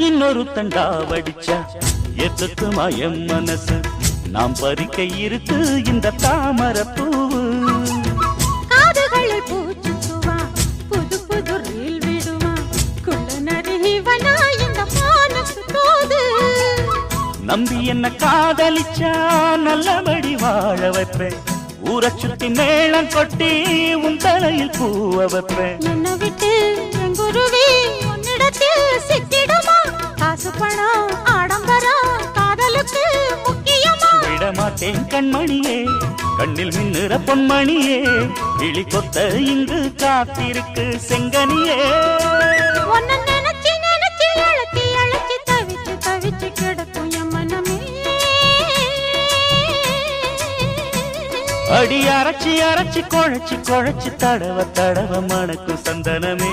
இன்னொரு தண்டா வடிச்சா எத்துக்குமா என் மனசு நாம் பறிக்க இருக்கு இந்த தாமரை பூவு காதுகளில் பூச்சுக்குவா புது புது ரீல் விடுவா குள்ள நரிவனா இந்த மானத்து தோது நம்பி என்ன காதலிச்சா நல்லபடி வாழ வைப்பேன் ஊரை சுத்தி மேளம் கொட்டி உன் தலையில் பூவ வைப்பேன் என்ன விட்டு என் குருவி உன்னிடத்தில் சிக்கிடுமா காசு பணம் ஆடம்பரம் காதலுக்கு முக்கியமா விடமாட்டேன் கண்மணியே கண்ணில் மின்னுற பொன்மணியே கிளி கொத்த இங்கு காத்திருக்கு செங்கனியே உன்னை நினைச்சு நினைச்சு அழைச்சி அழைச்சி தவிச்சு தவிச்சு கிடக்கும் என் மனமே அடி அரைச்சி அரைச்சி குழைச்சி குழைச்சி தடவ தடவ மணக்கும் சந்தனமே